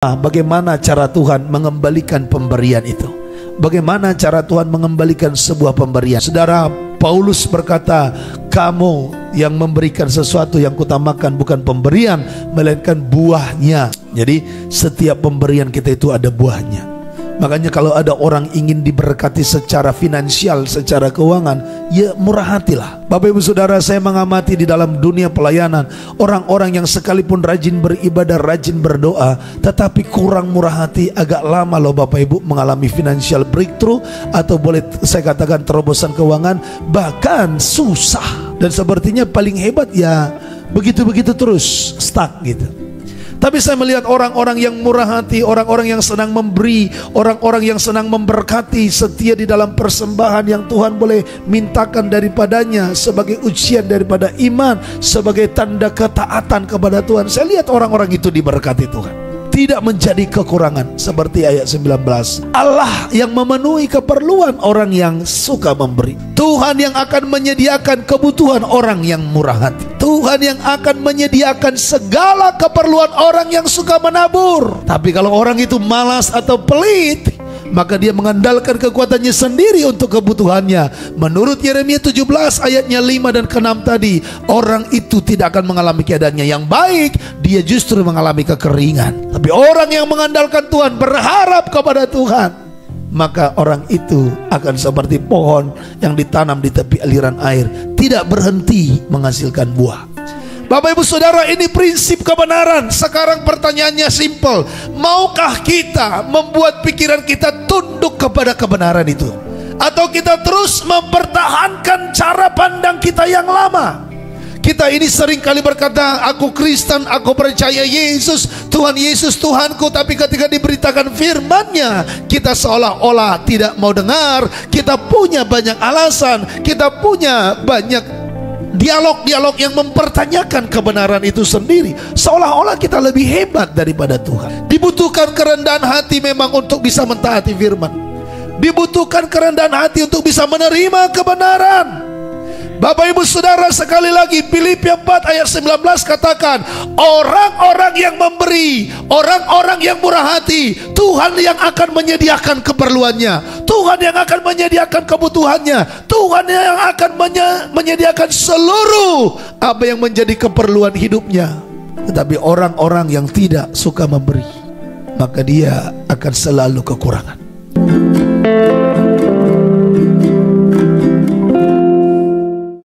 Bagaimana cara Tuhan mengembalikan pemberian itu? Bagaimana cara Tuhan mengembalikan sebuah pemberian? Saudara, Paulus berkata, kamu yang memberikan sesuatu yang kutamakan bukan pemberian, melainkan buahnya. Jadi setiap pemberian kita itu ada buahnya. Makanya kalau ada orang ingin diberkati secara finansial, secara keuangan, ya murah hatilah. Bapak ibu saudara, saya mengamati di dalam dunia pelayanan, orang-orang yang sekalipun rajin beribadah, rajin berdoa, tetapi kurang murah hati, agak lama loh Bapak ibu mengalami financial breakthrough, atau boleh saya katakan terobosan keuangan, bahkan susah. Dan sepertinya paling hebat ya begitu-begitu terus, stuck gitu. Tapi saya melihat orang-orang yang murah hati, orang-orang yang senang memberi, orang-orang yang senang memberkati, setia di dalam persembahan yang Tuhan boleh mintakan daripadanya sebagai ujian daripada iman, sebagai tanda ketaatan kepada Tuhan. Saya lihat orang-orang itu diberkati Tuhan, tidak menjadi kekurangan. Seperti ayat 19, Allah yang memenuhi keperluan orang yang suka memberi. Tuhan yang akan menyediakan kebutuhan orang yang murah hati. Tuhan yang akan menyediakan segala keperluan orang yang suka menabur. Tapi kalau orang itu malas atau pelit, maka dia mengandalkan kekuatannya sendiri untuk kebutuhannya. Menurut Yeremia 17 ayatnya 5 dan ke-6 tadi, orang itu tidak akan mengalami keadaannya yang baik, dia justru mengalami kekeringan. Tapi orang yang mengandalkan Tuhan, berharap kepada Tuhan, maka orang itu akan seperti pohon yang ditanam di tepi aliran air, tidak berhenti menghasilkan buah. Bapak ibu saudara, ini prinsip kebenaran. Sekarang pertanyaannya simpel, maukah kita membuat pikiran kita tunduk kepada kebenaran itu, atau kita terus mempertahankan cara pandang kita yang lama? Kita ini sering kali berkata, aku Kristen, aku percaya Yesus, Tuhan Yesus Tuhanku. Tapi ketika diberitakan firman-Nya, kita seolah-olah tidak mau dengar. Kita punya banyak alasan, kita punya banyak dialog-dialog yang mempertanyakan kebenaran itu sendiri, seolah-olah kita lebih hebat daripada Tuhan. Dibutuhkan kerendahan hati memang untuk bisa mentaati firman. Dibutuhkan kerendahan hati untuk bisa menerima kebenaran. Bapak ibu saudara, sekali lagi Filipi 4 ayat 19 katakan, orang-orang yang memberi, orang-orang yang murah hati, Tuhan yang akan menyediakan keperluannya, Tuhan yang akan menyediakan kebutuhannya, Tuhan yang akan menyediakan seluruh apa yang menjadi keperluan hidupnya. Tetapi orang-orang yang tidak suka memberi, maka dia akan selalu kekurangan.